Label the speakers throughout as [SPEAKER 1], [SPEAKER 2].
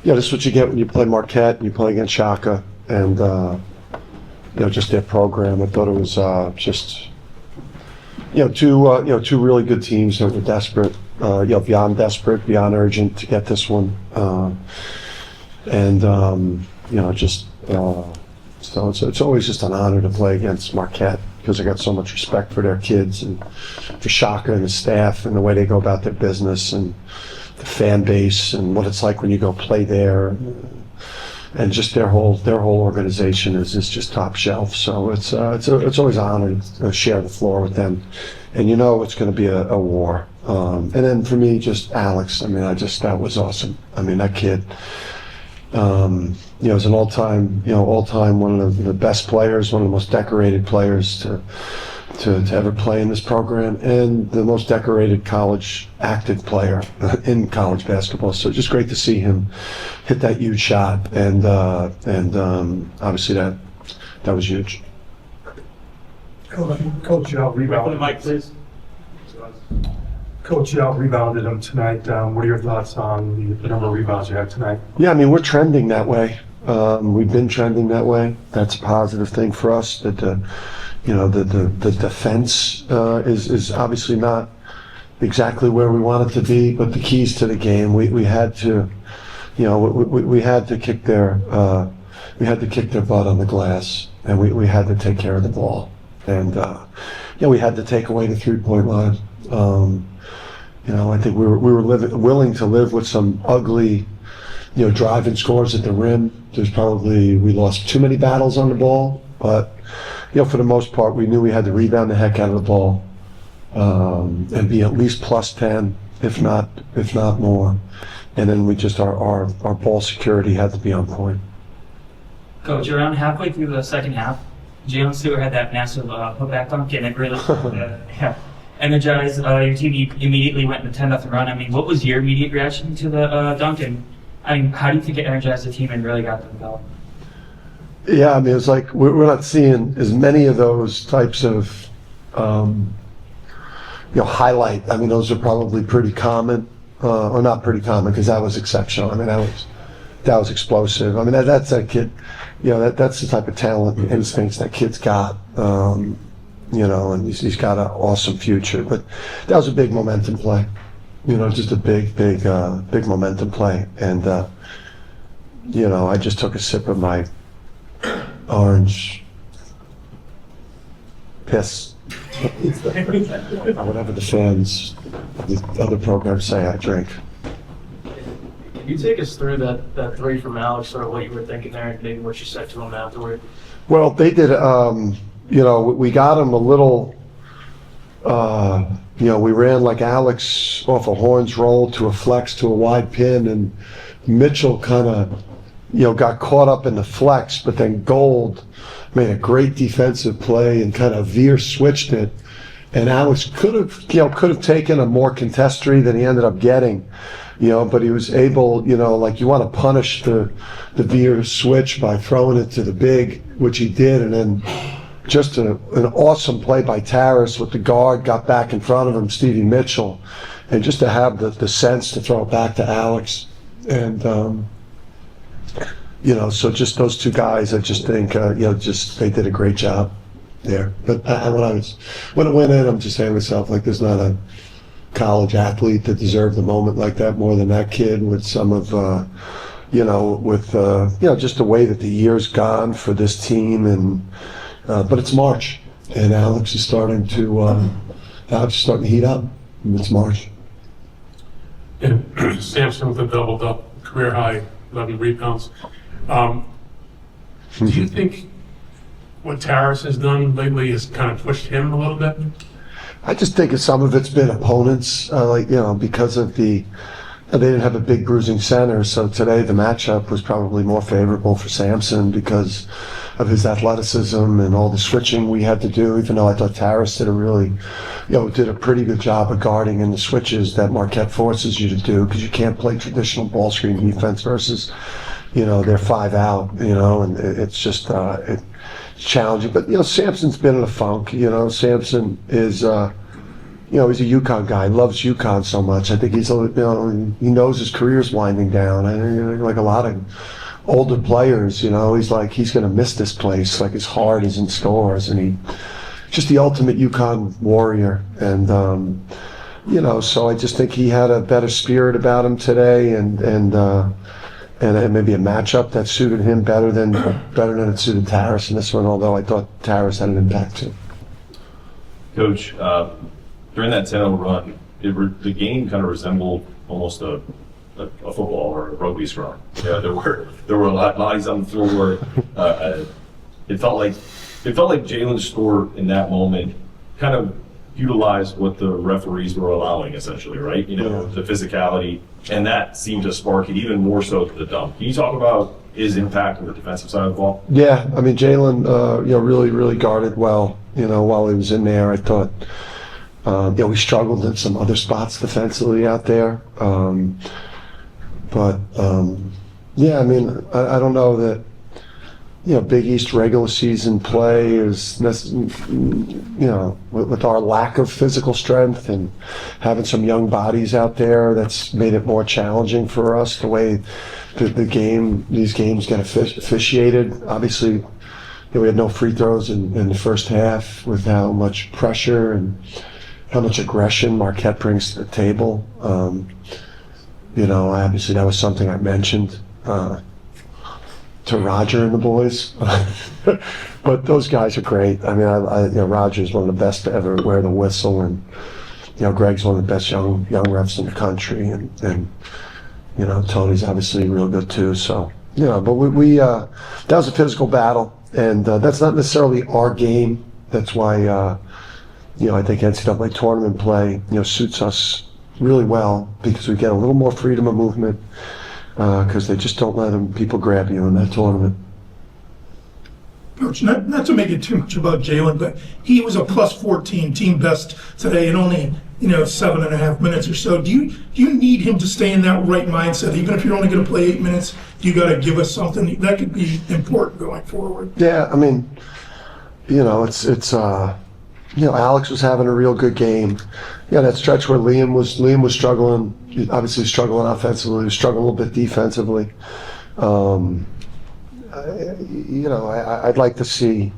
[SPEAKER 1] This is what you get when you play Marquette and you play against Shaka, and just their program. I thought it was two really good teams that were desperate, beyond desperate, beyond urgent to get this one, so it's always just an honor to play against Marquette because I got so much respect for their kids and for Shaka and the staff and the way they go about their business and the fan base and what it's like when you go play there, and just their whole organization is just top shelf. So it's always an honor to share the floor with them, and it's going to be a war. And then for me, just Alex. That was awesome. That kid. Is an all-time one of the best players, one of the most decorated players to ever play in this program, and the most decorated college active player in college basketball. So just great to see him hit that huge shot, and obviously that was huge.
[SPEAKER 2] Coach, you rebounded.
[SPEAKER 3] Mic, please.
[SPEAKER 2] Coach, you rebounded him tonight. What are your thoughts on the number of rebounds you had tonight?
[SPEAKER 1] Yeah, we're trending that way. We've been trending that way. That's a positive thing for us. That the defense is obviously not exactly where we want it to be, but the keys to the game, we had to, we had to kick their butt on the glass, and we had to take care of the ball, and we had to take away the 3-point line. I think we were willing to live with some ugly, driving scores at the rim. We lost too many battles on the ball, but for the most part, we knew we had to rebound the heck out of the ball, and be at least plus 10, if not more. And then we just our ball security had to be on point.
[SPEAKER 3] Coach, around halfway through the second half, Jalen Stewart had that massive putback dunk, and it really energized your team. You immediately went in a 10-0 run. What was your immediate reaction to the dunk? And how do you think it energized the team and really got them going?
[SPEAKER 1] Yeah, it's like we're not seeing as many of those types of highlight. Those are probably pretty common, or not pretty common, because that was exceptional. That was explosive. That's that kid. That's the type of talent and instincts that kid's got. And he's got an awesome future. But that was a big momentum play. Just a big momentum play. And I just took a sip of my orange piss. Whatever the fans of the other programs say I drink.
[SPEAKER 4] Can you take us through that three from Alex, sort of what you were thinking there and maybe what you said to him afterward?
[SPEAKER 1] Well, they did, we got him a little, we ran like Alex off a Horns roll to a flex to a wide pin, and Mitchell kind of, got caught up in the flex, but then Gold made a great defensive play and kind of veer switched it. And Alex could have taken a more contest three than he ended up getting, but he was able, like you want to punish the veer switch by throwing it to the big, which he did, and then just an awesome play by Taras with the guard got back in front of him, Stevie Mitchell, and just to have the sense to throw it back to Alex. And so just those two guys, I just think, they did a great job there. But when it went in, I'm just saying to myself, like, there's not a college athlete that deserved a moment like that more than that kid, with some of, just the way that the year's gone for this team. And but it's March, and Alex is starting to heat up. It's March.
[SPEAKER 5] And Sampson with a double career high 11 rebounds. Do you think what Taras has done lately has kind of pushed him a little bit?
[SPEAKER 1] I just think some of it's been opponents, because of they didn't have a big bruising center, so today the matchup was probably more favorable for Sampson because of his athleticism and all the switching we had to do, even though I thought Taras did a pretty good job of guarding in the switches that Marquette forces you to do, because you can't play traditional ball screen defense versus, they're 5 out, and it's just, it's challenging. But, Sampson's been in a funk. Sampson is, he's a UConn guy, loves UConn so much. I think he knows his career's winding down. I think like a lot of older players, he's going to miss this place. Like his heart is in stores, and just the ultimate UConn warrior. And, so I just think he had a better spirit about him today, and maybe a matchup that suited him better than it suited Taras in this one, although I thought Taras had an impact too.
[SPEAKER 6] Coach, during that 10-0 run, the game kind of resembled almost a football or a rugby scrum. Yeah, there were a lot of bodies on the floor. It felt like Jalen's score in that moment kind of utilized what the referees were allowing, essentially, right? The physicality, and that seemed to spark it even more so to the dunk. Can you talk about his impact on the defensive side of the ball?
[SPEAKER 1] Yeah, I mean, Jalen, really, really guarded well. While he was in there, I thought, we struggled in some other spots defensively out there. But I mean, I don't know that, Big East regular season play is, with our lack of physical strength and having some young bodies out there, that's made it more challenging for us, the way these games get officiated. Obviously, we had no free throws in the first half with how much pressure and how much aggression Marquette brings to the table. Obviously that was something I mentioned to Roger and the boys. But those guys are great. I mean, Roger's one of the best to ever wear the whistle, and Greg's one of the best young refs in the country, and Tony's obviously real good too. So but we that was a physical battle, and that's not necessarily our game. That's why I think NCAA tournament play suits us really well, because we get a little more freedom of movement, because they just don't let people grab you in that tournament.
[SPEAKER 7] Coach, not to make it too much about Jalen, but he was a plus 14 team best today in only 7.5 minutes or so. Do you need him to stay in that right mindset? Even if you're only going to play 8 minutes, you got to give us something that could be important going forward.
[SPEAKER 1] Yeah, I mean, it's Alex was having a real good game. That stretch where Liam was struggling, obviously struggling offensively, was struggling a little bit defensively. I'd like to see,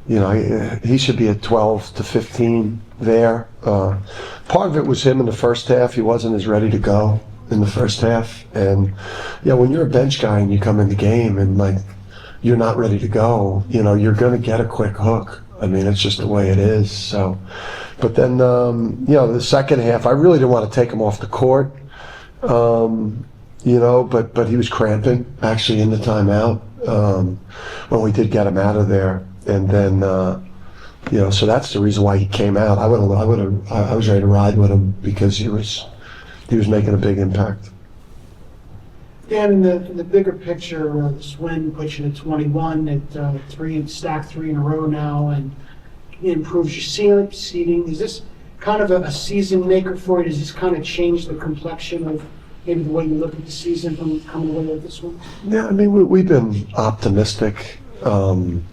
[SPEAKER 1] he should be at 12 to 15 there. Part of it was him in the first half. He wasn't as ready to go in the first half. And, when you're a bench guy and you come in the game and, you're not ready to go, you're going to get a quick hook. I mean, it's just the way it is. So, but then, the second half, I really didn't want to take him off the court, but he was cramping actually in the timeout when we did get him out of there. And then, so that's the reason why he came out. I was ready to ride with him because he was making a big impact.
[SPEAKER 8] Dan, in the bigger picture, this win puts you to 21 at stacked three in a row now, and it improves your seeding. Is this kind of a season maker for you? Does this kind of change the complexion of maybe the way you look at the season from coming away with this one?
[SPEAKER 1] Yeah, I mean, we've been optimistic. Things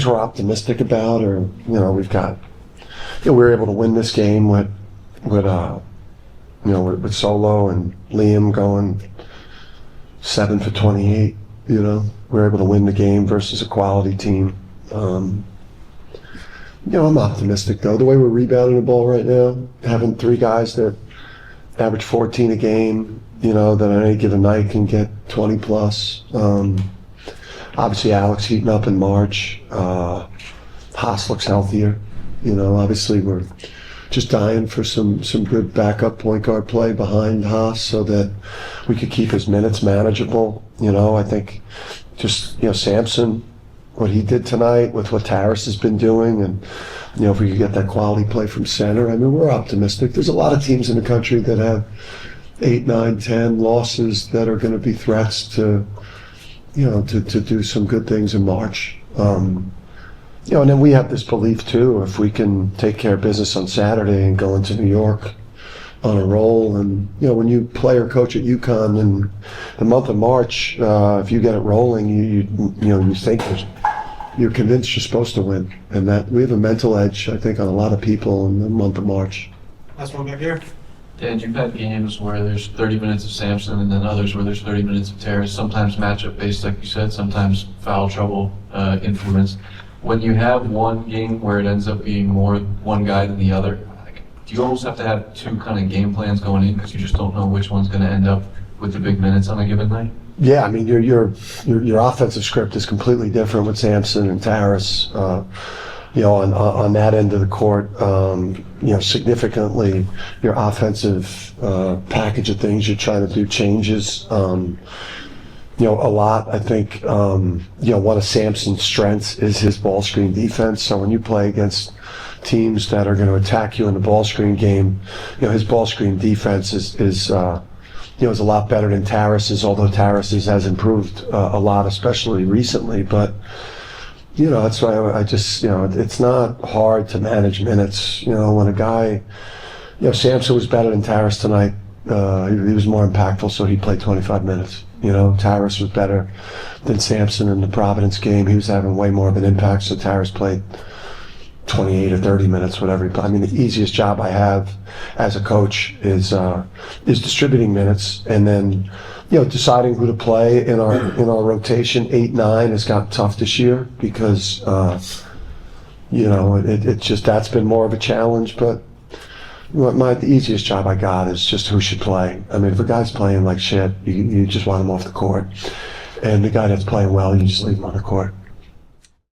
[SPEAKER 1] we're optimistic about, or we've got, we were able to win this game with Solo and Liam going 7 for 28. We're able to win the game versus a quality team. I'm optimistic though. The way we're rebounding the ball right now, having 3 guys that average 14 a game, that on any given night can get 20 plus. Obviously Alex heating up in March. Haas looks healthier. Obviously we're just dying for some good backup point guard play behind Haas so that we could keep his minutes manageable. I think just, Sampson, what he did tonight with what Taras has been doing, and, if we could get that quality play from center, I mean, we're optimistic. There's a lot of teams in the country that have 8, 9, 10 losses that are going to be threats to do some good things in March. And then we have this belief too, if we can take care of business on Saturday and go into New York on a roll, and when you play or coach at UConn in the month of March, if you get it rolling, you think there's you're convinced you're supposed to win, and that we have a mental edge, I think, on a lot of people in the month of March.
[SPEAKER 8] Last one back here.
[SPEAKER 9] Dan, you've had games where there's 30 minutes of Sampson and then others where there's 30 minutes of Terrace, sometimes matchup based, like you said, sometimes foul trouble influence. When you have one game where it ends up being more one guy than the other, like, do you almost have to have two kind of game plans going in because you just don't know which one's going to end up with the big minutes on a given night?
[SPEAKER 1] Yeah, I mean, your offensive script is completely different with Sampson and Terrace. On that end of the court, significantly your offensive package of things you're trying to do changes. A lot. I think one of Sampson's strengths is his ball screen defense. So when you play against teams that are going to attack you in the ball screen game, his ball screen defense is a lot better than Terrace's. Although Terrace's has improved a lot, especially recently, but. That's why I just, it's not hard to manage minutes. When a guy, Sampson was better than Terrace tonight. He was more impactful, so he played 25 minutes. Terrace was better than Sampson in the Providence game. He was having way more of an impact, so Terrace played 28 or 30 minutes, whatever. I mean, the easiest job I have as a coach is distributing minutes, and then deciding who to play in our rotation. 8-9 has gotten tough this year because it's just that's been more of a challenge. But the easiest job I got is just who should play. I mean, if a guy's playing like shit, you just want him off the court, and the guy that's playing well, you just leave him on the court.